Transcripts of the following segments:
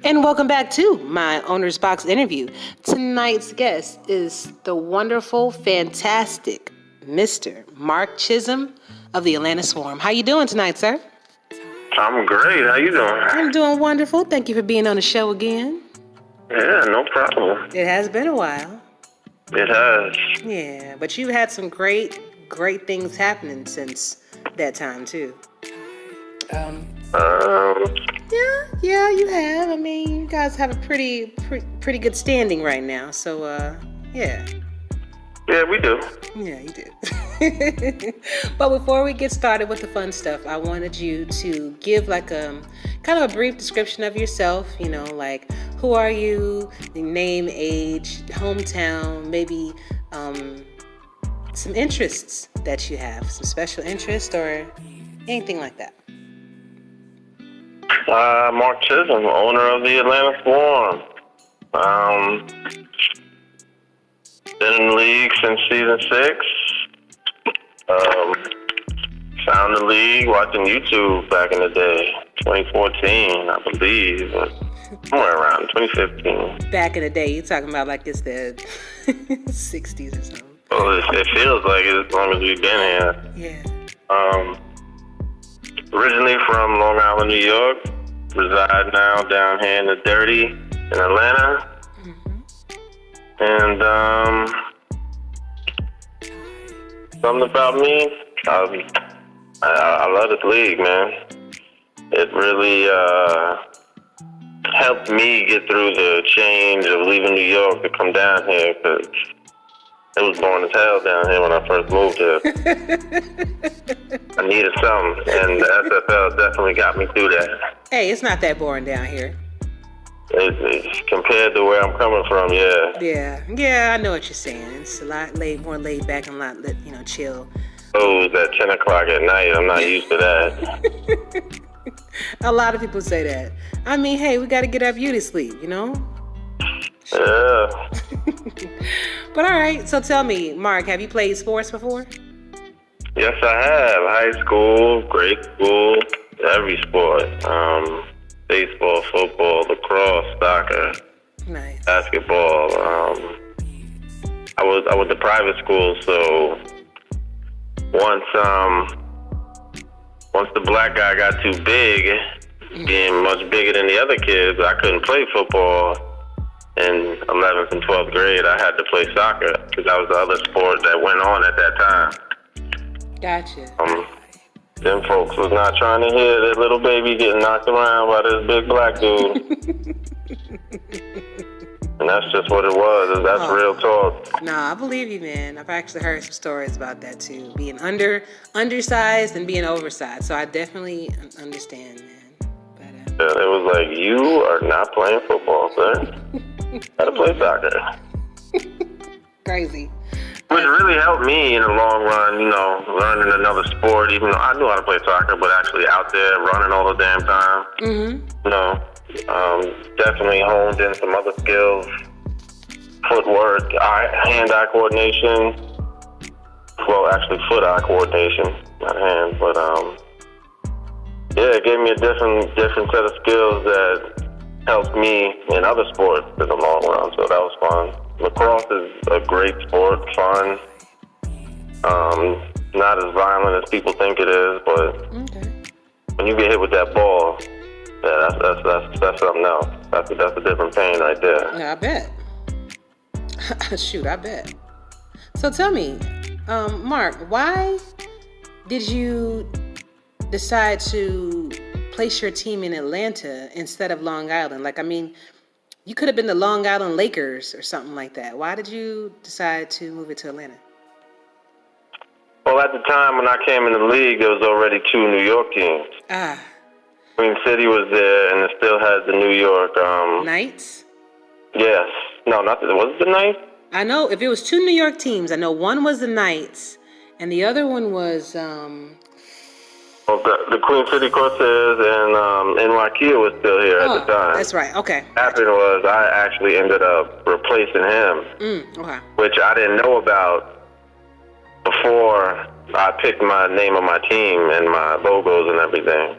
And welcome back to my Owner's Box interview. Tonight's guest is the wonderful, fantastic Mr. Mark Chisholm of the Atlanta Swarm. How you doing tonight, sir? I'm great. How you doing? I'm doing wonderful. Thank you for being on the show again. Yeah, no problem. It has been a while. It has. Yeah, but you've had some great things happening since that time, too. Yeah, you have. I mean, you guys have a pretty good standing right now. So, yeah. Yeah, we do. Yeah, you do. But before we get started with the fun stuff, I wanted you to give like a kind of a brief description of yourself. You know, like who are you, name, age, hometown, maybe some interests that you have, some special interest or anything like that. Mark Chisholm, owner of the Atlanta Swarm. Been in the league since season 6. Found the league watching YouTube back in the day, 2014, I believe, somewhere around 2015. Back in the day, you're talking about like it's the 60s or something. Well, it feels like it as long as we've been here. Yeah. Originally from Long Island, New York, reside now down here in the dirty in Atlanta. And something about me, I love this league, man. It really helped me get through the change of leaving New York to come down here because it was boring as hell down here when I first moved here. I needed something, and the SFL definitely got me through that. Hey, it's not that boring down here. It's compared to where I'm coming from, yeah. Yeah, I know what you're saying. It's a lot more laid back and a lot, chill. Oh, it's at 10 o'clock at night. I'm not used to that. A lot of people say that. I mean, hey, we got to get our beauty sleep, you know? Yeah. But all right, so tell me, Mark, have you played sports before? Yes, I have. High school, grade school, every sport. Baseball, football, lacrosse, soccer, nice. Basketball. I was the private school, so once the black guy got too big, being much bigger than the other kids, I couldn't play football. In 11th and 12th grade, I had to play soccer because that was the other sport that went on at that time. Gotcha. Them folks was not trying to hear that little baby getting knocked around by this big black dude. And that's just what it was. That's real talk. Nah, I believe you, man. I've actually heard some stories about that too. Being undersized and being oversized. So I definitely understand, man. But, it was like, you are not playing football, sir. Gotta play soccer. Crazy. Which really helped me in the long run, learning another sport, even though I knew how to play soccer, but actually out there running all the damn time. Definitely honed in some other skills, footwork, hand-eye coordination. Well, actually foot-eye coordination, not hand, but it gave me a different set of skills that helped me in other sports in the long run, so that was fun. Lacrosse is a great sport, fun. Not as violent as people think it is, but when you get hit with that ball, that's something else. That's a different pain right there. Yeah, I bet. Shoot, I bet. So tell me, Mark, why did you decide to place your team in Atlanta instead of Long Island? Like, I mean, you could have been the Long Island Lakers or something like that. Why did you decide to move it to Atlanta? Well, at the time when I came in the league, there was already 2 New York teams. Queen City was there, and it still had the New York... Knights? Yes. No, was it the Knights? I know, if it was 2 New York teams, I know one was the Knights, and the other one was... Well, the Queen City Corsairs and NYQ was still here at the time. That's right. Okay. What happened was I actually ended up replacing him, which I didn't know about before I picked my name of my team and my logos and everything.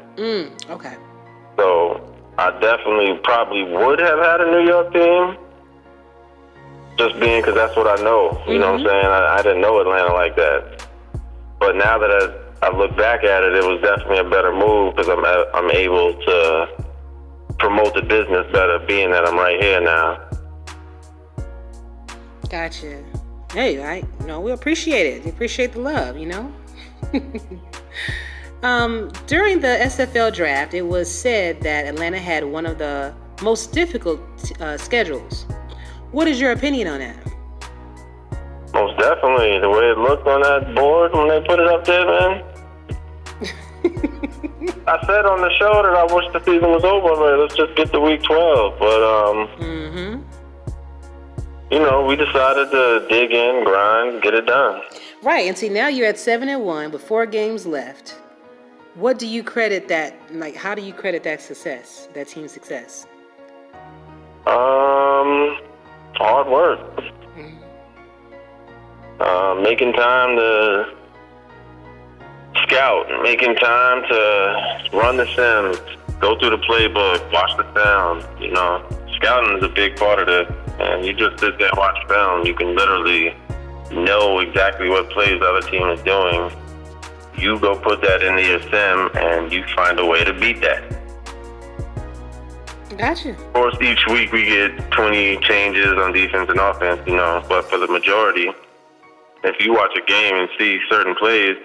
Okay. So I definitely probably would have had a New York team, just being because that's what I know. You know what I'm saying? I didn't know Atlanta like that. But now that I look back at it, it was definitely a better move because I'm able to promote the business better, being that I'm right here now. Gotcha. Hey, we appreciate it. We appreciate the love, you know? During the SFL draft, it was said that Atlanta had one of the most difficult schedules. What is your opinion on that? Most definitely. The way it looked on that board when they put it up there, man. I said on the show that I wish the season was over. Like, let's just get to week 12. But, you know, we decided to dig in, grind, get it done. Right. And see, now you're at 7-1 with 4 games left. What do you credit that? Like, how do you credit that success, that team's success? Hard work. Making time to scout, making time to run the sims, go through the playbook, watch the film. You know, scouting is a big part of this. And you just sit there and watch film. You can literally know exactly what plays the other team is doing. You go put that into your sim, and you find a way to beat that. Gotcha. Of course, each week we get 20 changes on defense and offense, you know, but for the majority, if you watch a game and see certain plays,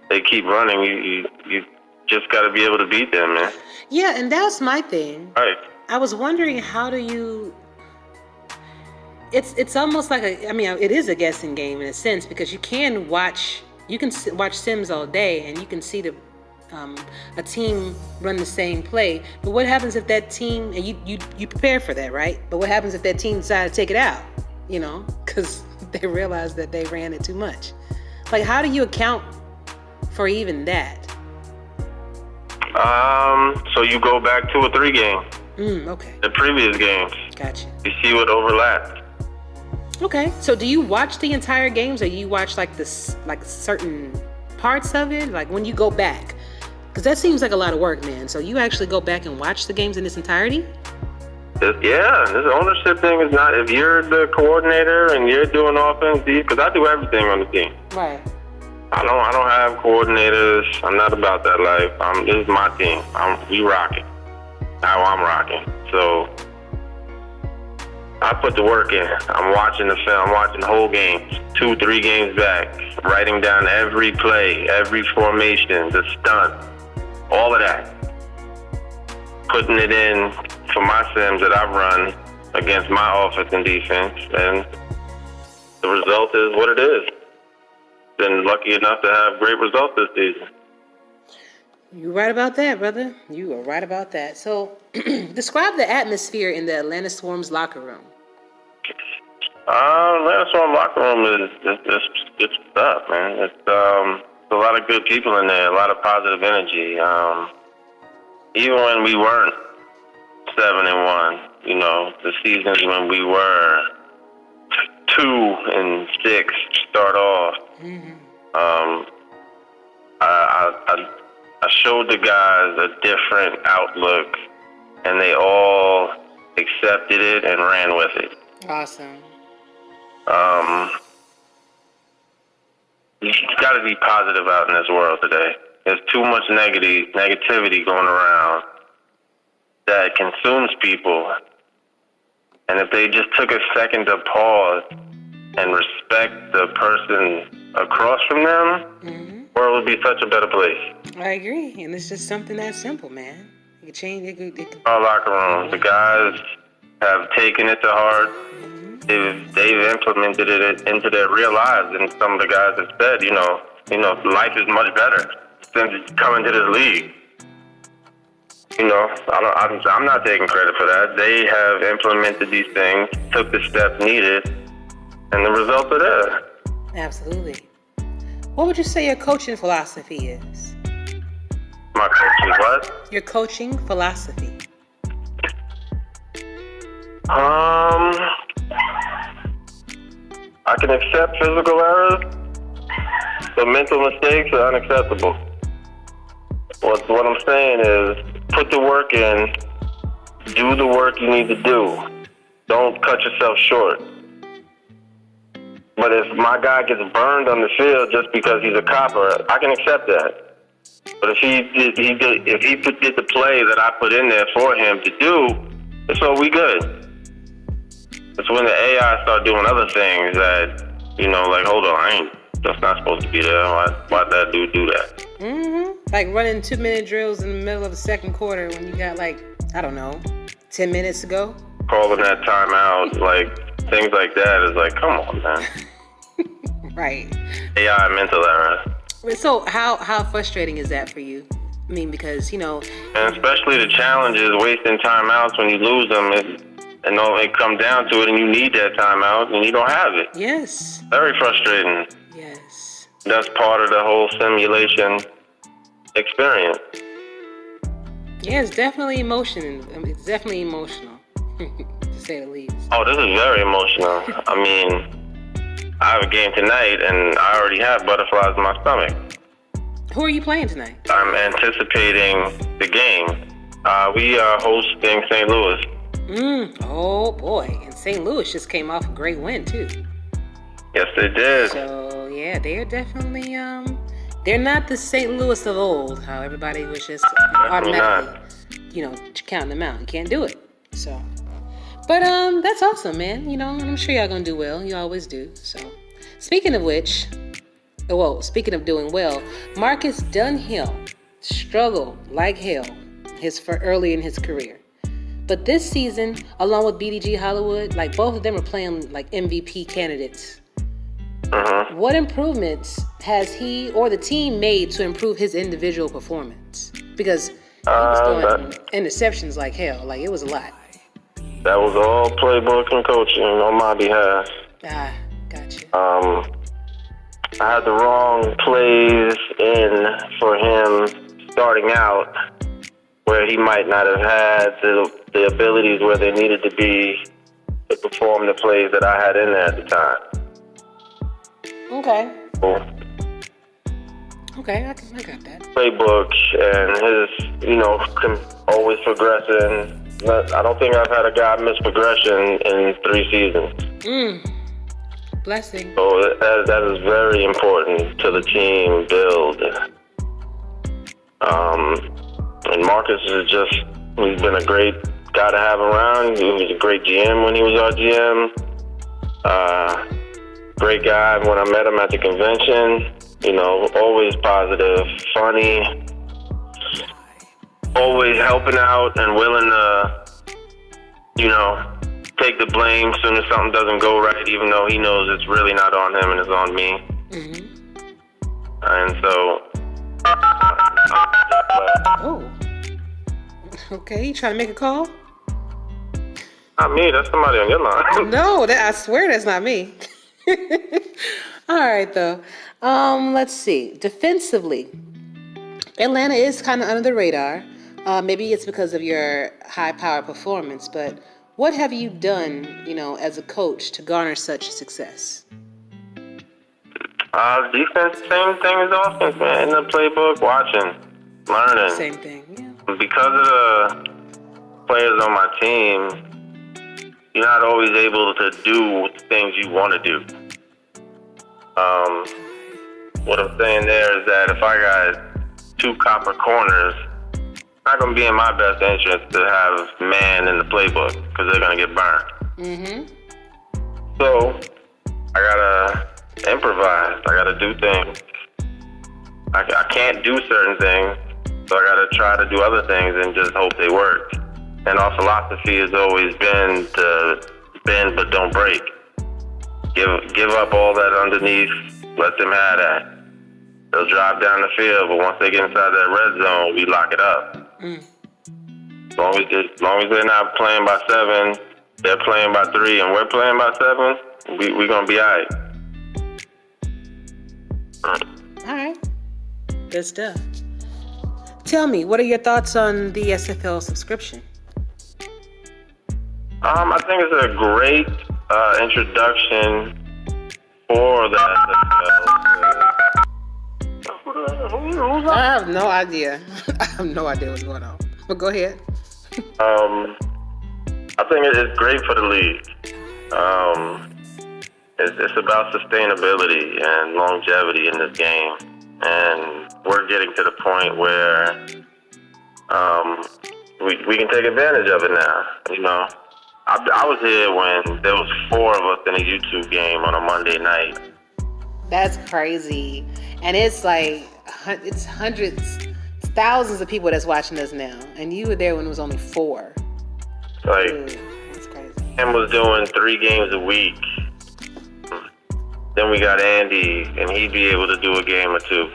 they keep running, you just got to be able to beat them, man. Yeah, and that's my thing. Right. I was wondering, how do you... It's almost like it is a guessing game in a sense, because you can watch Sims all day and you can see a team run the same play. But what happens if that team, and you prepare for that, right? But what happens if that team decided to take it out, you know, because they realized that they ran it too much? Like, how do you account for even that? So you go back 2 or 3 games. Okay. The previous games. Gotcha. You see what overlapped. Okay, so do you watch the entire games, or you watch like certain parts of it? Like when you go back, because that seems like a lot of work, man. So you actually go back and watch the games in its entirety? Yeah, this ownership thing is not. If you're the coordinator and you're doing offense, because I do everything on the team. Right. I don't have coordinators. I'm not about that life. This is my team. We rocking. How I'm rocking. So I put the work in. I'm watching the film, watching whole games, 2, 3 games back, writing down every play, every formation, the stunt, all of that. Putting it in for my sims that I've run against my offense and defense, and the result is what it is. Been lucky enough to have great results this season. You're right about that, brother. You are right about that. So, describe the atmosphere in the Atlanta Swarm's locker room. Atlanta Swarm locker room it's stuff, man. It's a lot of good people in there, a lot of positive energy. Even when we weren't 7-1, you know, the seasons when we were 2-6 to start off. I showed the guys a different outlook, and they all accepted it and ran with it. Awesome. You got to be positive out in this world today. There's too much negativity going around that consumes people. And if they just took a second to pause and respect the person across from them, the world would be such a better place. I agree, and it's just something that simple, man. It could change. It could... Our locker room, the guys have taken it to heart. They've implemented it into their real lives, and some of the guys have said, you know, life is much better since coming to this league. You know, I'm not taking credit for that. They have implemented these things, took the steps needed, and the results are there. Absolutely. What would you say your coaching philosophy is? My coaching what? Your coaching philosophy. I can accept physical errors, but mental mistakes are unacceptable. What I'm saying is, put the work in Do the work you need to do. Don't cut yourself short. But if my guy gets burned on the field just because he's a copper, I can accept that. But if he did the play that I put in there for him to do, so we good. It's when the AI start doing other things that, like, hold on, that's not supposed to be there. Why'd that dude do that? Like running 2-minute drills in the middle of the second quarter when you got 10 minutes to go. Calling that timeout, things like that is like, come on, man. Right. AI mental error. So how frustrating is that for you? I mean, because, And especially the challenges, wasting timeouts when you lose them, and it come down to it, and you need that timeout, and you don't have it. Yes. Very frustrating. Yes. That's part of the whole simulation experience. Yeah, it's definitely emotional. It's definitely emotional, to say the least. Oh, this is very emotional. I mean, I have a game tonight, and I already have butterflies in my stomach. Who are you playing tonight? I'm anticipating the game. We are hosting St. Louis. Oh, boy. And St. Louis just came off a great win, too. Yes, they did. So, yeah, they're definitely, they're not the St. Louis of old, how everybody was just automatically, counting them out. You can't do it. So, but that's awesome, man. I'm sure y'all gonna do well. You always do. So, speaking of which, speaking of doing well, Marcus Dunhill struggled like hell early in his career. But this season, along with BDG Hollywood, both of them are playing MVP candidates. What improvements has he or the team made to improve his individual performance? Because he was throwing interceptions like hell. It was a lot. That was all playbook and coaching on my behalf. Gotcha. I had the wrong plays in for him starting out, where he might not have had the abilities where they needed to be to perform the plays that I had in there at the time. Okay. Cool. Okay, I got that. Playbook and his, always progressing. I don't think I've had a guy miss progression in 3 seasons. Blessing. So that is very important to the team build. And Marcus he's been a great guy to have around. He was a great GM when he was our GM. Great guy when I met him at the convention. Always positive, funny, always helping out and willing to, take the blame as soon as something doesn't go right, even though he knows it's really not on him and it's on me. And so... Oh. Okay, you trying to make a call? Not me, that's somebody on your line. No, I swear that's not me. All right, though. Let's see. Defensively, Atlanta is kind of under the radar. Maybe it's because of your high-power performance, but what have you done, as a coach to garner such success? Defense, same thing as offense, man. In the playbook, watching, learning. Same thing, yeah. Because of the players on my team, you're not always able to do things you want to do. What I'm saying there is that if I got 2 copper corners, it's not going to be in my best interest to have man in the playbook because they're going to get burned. So I got to improvise. I got to do things. I can't do certain things, so I got to try to do other things and just hope they work. And our philosophy has always been to bend but don't break. Give up all that underneath, let them have that. They'll drive down the field, but once they get inside that red zone, we lock it up. As long as they're not playing by 7, they're playing by 3, and we're playing by 7, we're going to be all right. All right. Good stuff. Tell me, what are your thoughts on the SFL subscription? I think it's a great introduction for the SFL. I have no idea. I have no idea what's going on. But go ahead. I think it's great for the league. It's about sustainability and longevity in this game, and we're getting to the point where we can take advantage of it now. You know, I was here when there was 4 of us in a YouTube game on a Monday night. That's crazy, and it's like it's hundreds, thousands of people that's watching us now, and you were there when it was only 4. Like, that's crazy. and was doing 3 games a week. Then we got Andy, and he'd be able to do a game or 2.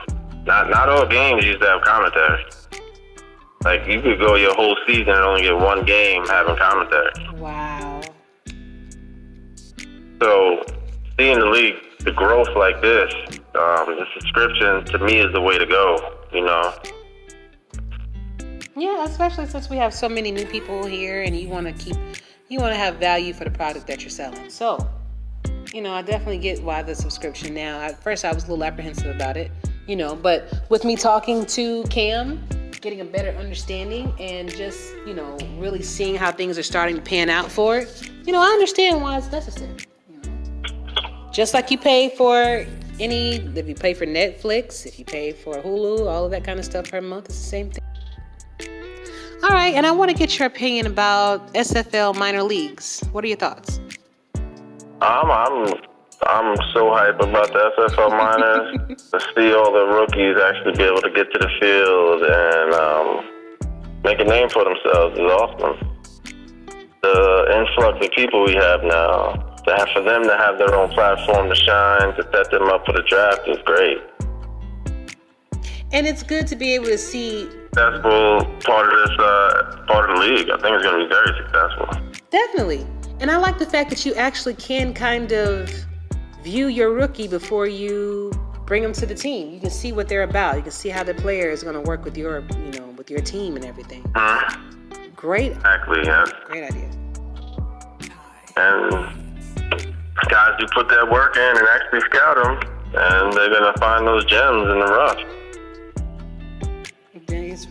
Not all games used to have commentary. Like, you could go your whole season and only get 1 game having commentary. Wow. So, seeing the league, the growth like this, the subscription to me is the way to go, you know. Yeah, especially since we have so many new people here, and you want to have value for the product that you're selling. So, you know, I definitely get why the subscription now. At first, I was a little apprehensive about it, you know, but with me talking to Cam, getting a better understanding, and just, you know, really seeing how things are starting to pan out for it, you know, I understand why it's necessary. You know? Just like you pay for if you pay for Netflix, if you pay for Hulu, all of that kind of stuff per month, it's the same thing. All right, and I want to get your opinion about SFL minor leagues. What are your thoughts? I'm so hyped about the SFL minors. To see all the rookies actually be able to get to the field and make a name for themselves is awesome. The influx of people we have now, for them to have their own platform to shine, to set them up for the draft is great. And it's good to be able to see successful part of the league. I think it's going to be very successful. Definitely. And I like the fact that you actually can kind of view your rookie before you bring them to the team. You can see what they're about. You can see how the player is going to work with your team and everything. Great. Exactly, yeah. Great idea. And guys do put that work in and actually scout them, and they're going to find those gems in the rough.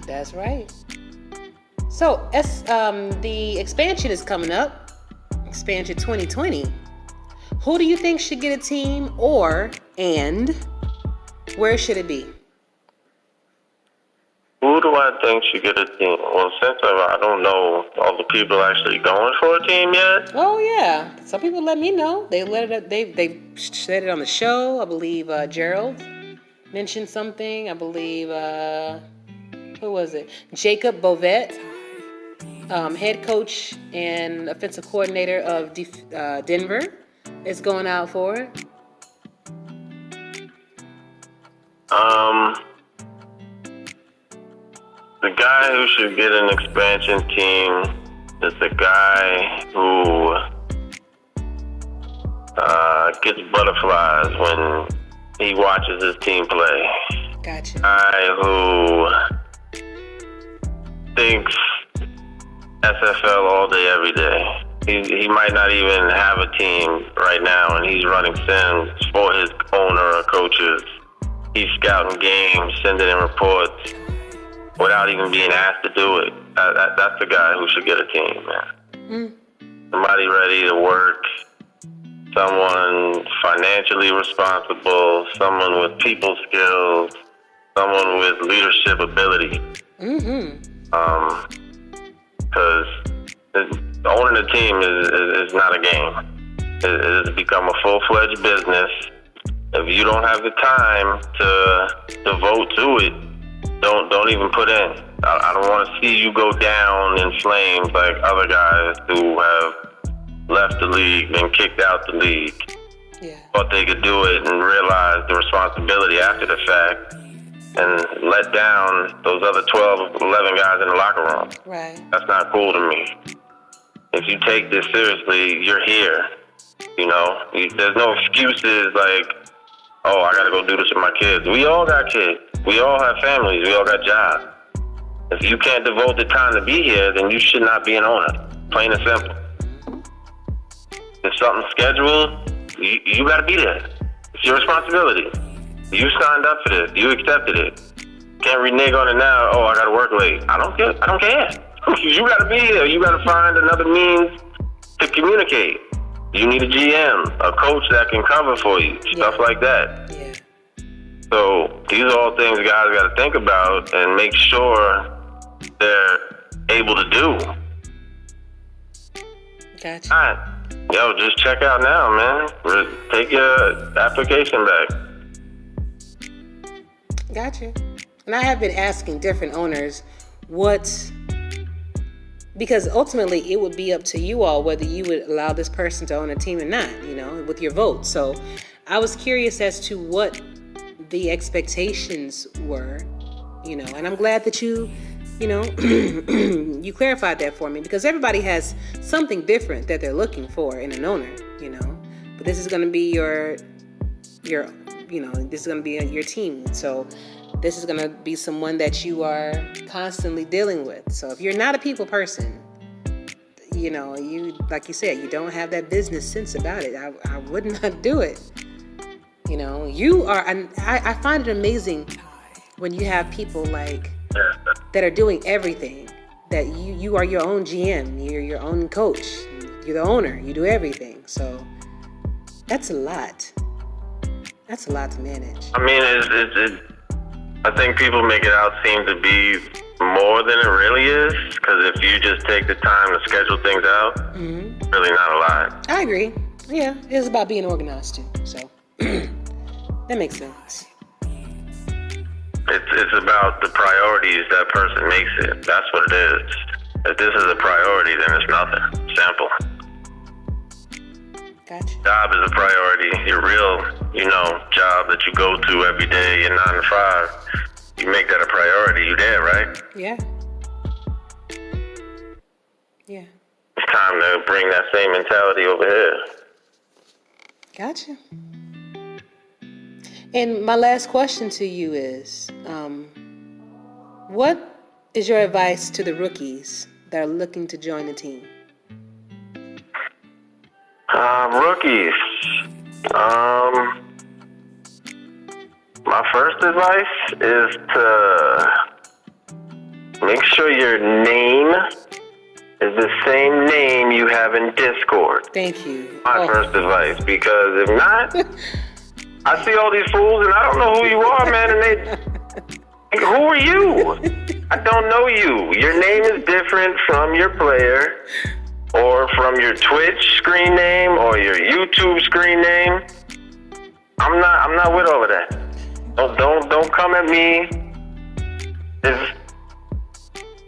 That's right. So, the expansion is coming up. Expansion 2020. Who do you think should get a team, and where should it be? Who do I think should get a team? Well, since I don't know all the people actually going for a team yet. Oh yeah, some people let me know. They said it on the show. I believe Gerald mentioned something. I believe who was it? Jacob Bovet, head coach and offensive coordinator of Denver, is going out for it. The guy who should get an expansion team is the guy who gets butterflies when he watches his team play. Gotcha. Guy who thinks SFL all day, every day. He might not even have a team right now, and he's running sims for his owner or coaches. He's scouting games, sending in reports without even being asked to do it. That's the guy who should get a team, man. Somebody ready to work, someone financially responsible, someone with people skills, someone with leadership ability. Because owning a team is not a game. It has become a full-fledged business. If you don't have the time to devote to it, don't even put in. I don't want to see you go down in flames like other guys who have left the league, been kicked out the league. Yeah. Thought they could do it and realized the responsibility after the fact and let down those other 12, 11 guys in the locker room. Right. That's not cool to me. If you take this seriously, you're here. You know, there's no excuses like, oh, I gotta go do this with my kids. We all got kids. We all have families. We all got jobs. If you can't devote the time to be here, then you should not be an owner. Plain and simple. If something's scheduled, you gotta be there. It's your responsibility. You signed up for this. You accepted it. Can't renege on it now. Oh, I gotta work late. I don't care. You gotta be here. You gotta find another means to communicate. You need a GM, a coach that can cover for you, stuff like that. Yeah. So these are all things guys got to think about and make sure they're able to do. Gotcha. All right. Yo, just check out now, man. Take your application back. Gotcha. And I have been asking different owners because ultimately it would be up to you all whether you would allow this person to own a team or not, with your vote. So I was curious as to what the expectations were, and I'm glad that you clarified that for me, because everybody has something different that they're looking for in an owner, but this is going to be your this is going to be your team. So this is going to be someone that you are constantly dealing with. So if you're not a people person, you like you said, you don't have that business sense about it. I would not do it. You are, and I find it amazing when you have people like that are doing everything. That you are your own GM, you're your own coach, you're the owner, you do everything. So that's a lot. That's a lot to manage. I mean, I think people make it out seem to be more than it really is, because if you just take the time to schedule things out, really not a lot. I agree. Yeah, it's about being organized too. So that makes sense. It's about the priorities that person makes it. That's what it is. If this is a priority, then it's nothing. Simple. Gotcha. Job is a priority. Your real, job that you go to every day, your 9 to 5. You make that a priority. You there, right? Yeah. Yeah. It's time to bring that same mentality over here. Gotcha. And my last question to you is, what is your advice to the rookies that are looking to join the team? Rookies. My first advice is to make sure your name is the same name you have in Discord. Thank you. My first advice, because if not, I see all these fools and I don't know who you are, man, and who are you? I don't know you. Your name is different from your player, or from your Twitch screen name, or your YouTube screen name. I'm not with all of that. Don't come at me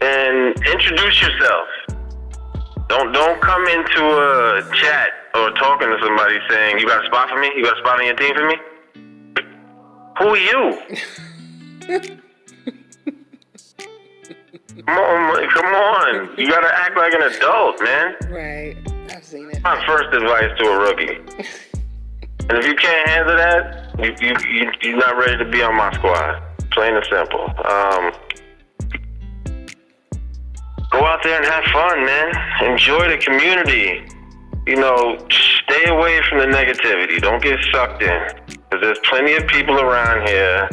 and introduce yourself. Don't come into a chat or talking to somebody saying, you got a spot for me? You got a spot on your team for me? Who are you? Come on. You gotta act like an adult, man. Right. I've seen it. My first advice to a rookie. And if you can't handle that, you're not ready to be on my squad. Plain and simple. Go out there and have fun, man. Enjoy the community. Stay away from the negativity. Don't get sucked in. Because there's plenty of people around here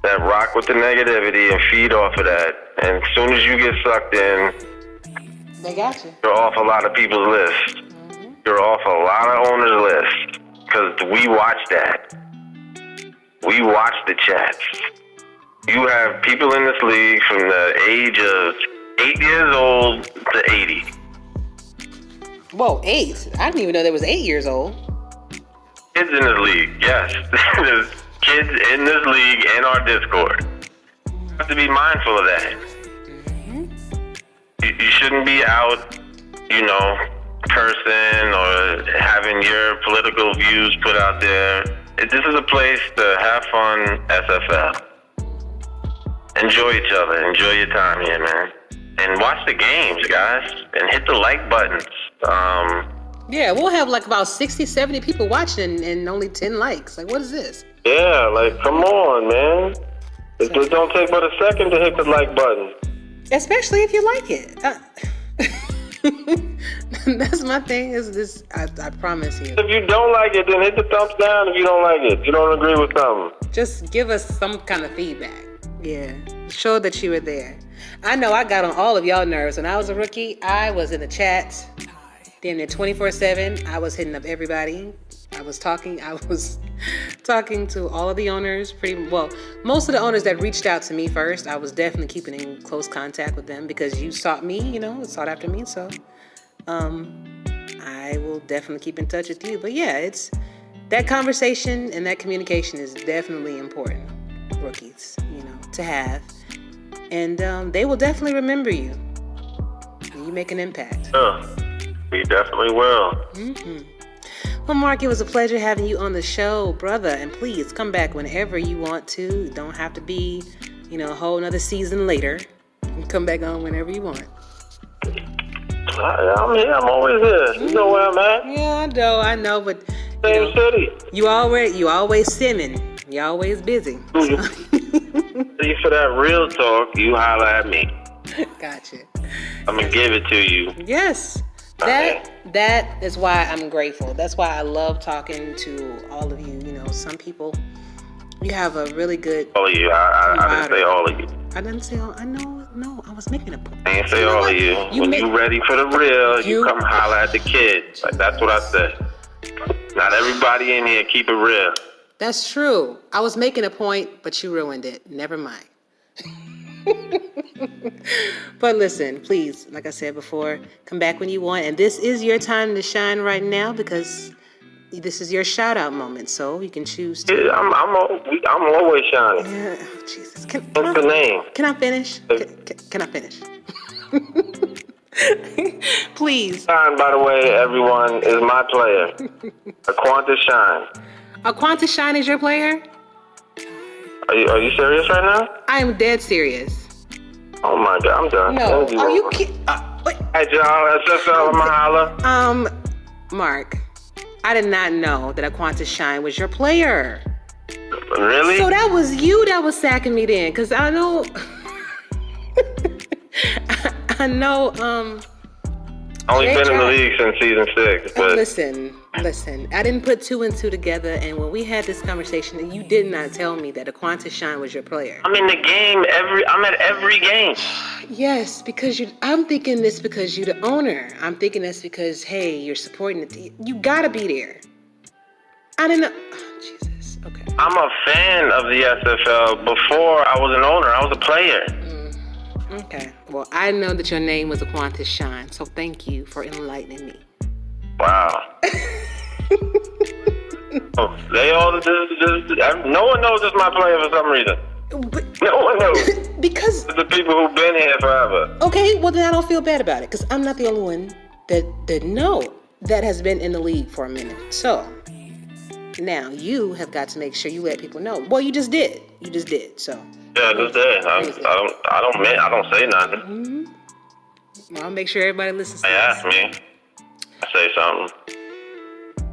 that rock with the negativity and feed off of that. And as soon as you get sucked in, they got you. You're off a lot of people's list. You're off a lot of owners' list. Because we watch that. We watch the chats. You have people in this league from the age of 8 years old to 80. Whoa, 8? I didn't even know there was 8 years old. Kids in this league, yes. There's kids in this league in our Discord. You have to be mindful of that. You shouldn't be out, cursing or having your political views put out there. This is a place to have fun, SFL. Enjoy each other. Enjoy your time here, man. And watch the games, guys. And hit the like buttons. Yeah, we'll have like about 60, 70 people watching and only 10 likes. Like, what is this? Yeah, come on, man. It don't take but a second to hit the like button. Especially if you like it. That's my thing. Is this? I promise you. If you don't like it, then hit the thumbs down. If you don't like it, you don't agree with something. Just give us some kind of feedback. Yeah, show that you were there. I know I got on all of y'all nerves when I was a rookie. I was in the chat Damn near 24/7. I was hitting up everybody. I was talking to all of the owners. Most of the owners that reached out to me first, I was definitely keeping in close contact with them because you sought me, sought after me. So, I will definitely keep in touch with you. But yeah, it's that conversation and that communication is definitely important, rookies, to have. And they will definitely remember you. And you make an impact. We definitely will. Mm-hmm. Well, Mark, it was a pleasure having you on the show, brother. And please come back whenever you want to. You don't have to be, a whole nother season later. You can come back on whenever you want. I'm here. I'm always here. You know where I'm at. Yeah, I know, but same city. You always simming. You always busy. See, for that real talk, you holler at me. Gotcha. I'm gonna give it to you. Yes. That is why I'm grateful. That's why I love talking to all of you. Some people, you have a really good. All of you. I didn't say all of you. I didn't say all. I know. No, I was making a point. I didn't say all of you. When you ready for the real, you come holler at the kids. Like, that's what I said. Not everybody in here keep it real. That's true. I was making a point, but you ruined it. Never mind. But listen, please, like I said before, come back when you want. And this is your time to shine right now because this is your shout out moment. So you can choose to. Yeah, I'm always shining. Yeah, oh, Jesus. What's the name? Can I finish? Can I finish? Please. Shine, by the way, everyone, is my player. Aquanta Shine. Aquanta Shine is your player? Are you serious right now? I am dead serious. Oh my God, I'm done. No, are you kidding? Hey, y'all, SFL, Mahala. Mark, I did not know that Aquanta Shine was your player. Really? So that was you that was sacking me then, because I know... I know, Only been in the league since season 6, but... Listen. I didn't put 2 and 2 together, and when we had this conversation, you did not tell me that Aquanta Shine was your player. I'm in the game I'm at every game. Yes, because I'm thinking this because you're the owner. I'm thinking this because, hey, you're supporting the team. You gotta be there. I didn't know. Oh, Jesus. Okay. I'm a fan of the SFL. Before I was an owner, I was a player. Okay. Well, I know that your name was Aquanta Shine, so thank you for enlightening me. Wow. They all no one knows it's my player for some reason. But, no one knows. Because the people who've been here forever. Okay, well then I don't feel bad about it because I'm not the only one that has been in the league for a minute. So now you have got to make sure you let people know. Well, you just did. So yeah, I just did. I don't say nothing. Mm-hmm. Well, I'll make sure everybody listens to this. They ask me. I say something.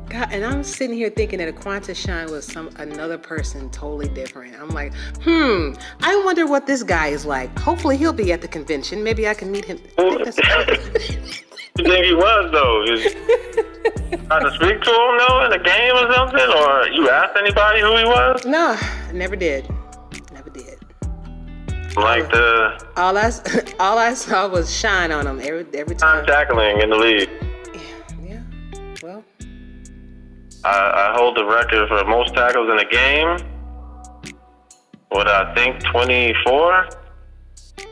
God, and I'm sitting here thinking that Aquanta Shine was another person totally different. I'm like, I wonder what this guy is like. Hopefully he'll be at the convention. Maybe I can meet him. You think he was, though? Trying to speak to him, though, in a game or something? Or you asked anybody who he was? No, never did. Like all I saw was shine on him every time. Tackling in the league. Yeah. Well, I hold the record for most tackles in a game. What I think 24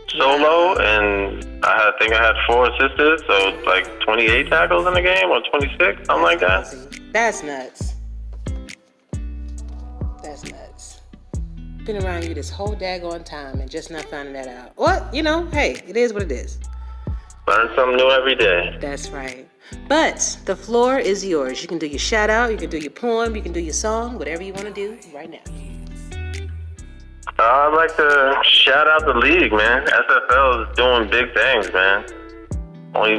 solo, and I think I had 4 assisted, so like 28 tackles in a game or 26, something like that. That's nuts. Been around you this whole daggone time and just not finding that out. Well, hey, it is what it is. Learn something new every day. That's right. But the floor is yours. You can do your shout out, you can do your poem, you can do your song, whatever you want to do right now. I'd like to shout out the league, man. SFL is doing big things, man. Only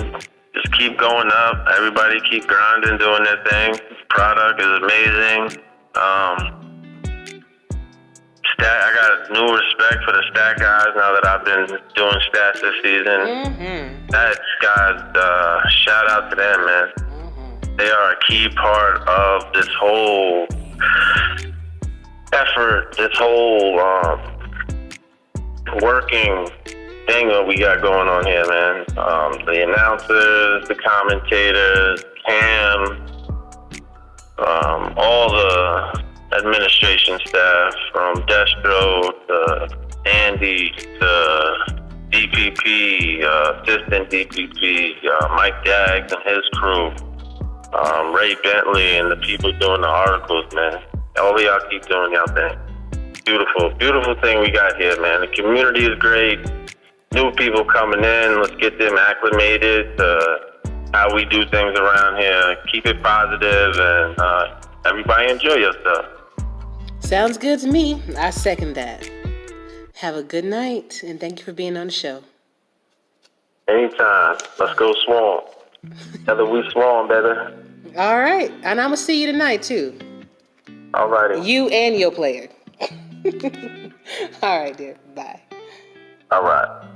just keep going up. Everybody keep grinding, doing their thing. The product is amazing. I got new respect for the stat guys now that I've been doing stats this season. Mm-hmm. That guys, shout out to them, man. Mm-hmm. They are a key part of this whole effort, this whole working thing that we got going on here, man. The announcers, the commentators, Cam, all the administration staff, from Destro to Andy to DPP, assistant DPP, Mike Daggs and his crew, Ray Bentley and the people doing the articles, man. All of y'all keep doing y'all thing. Beautiful, beautiful thing we got here, man. The community is great. New people coming in, let's get them acclimated to how we do things around here. Keep it positive and everybody enjoy yourself. Sounds good to me. I second that. Have a good night, and thank you for being on the show. Anytime. Let's go Swarm. Together we Swarm, baby. All right, and I'm going to see you tonight, too. All righty. You and your player. All right, dear. Bye. All right.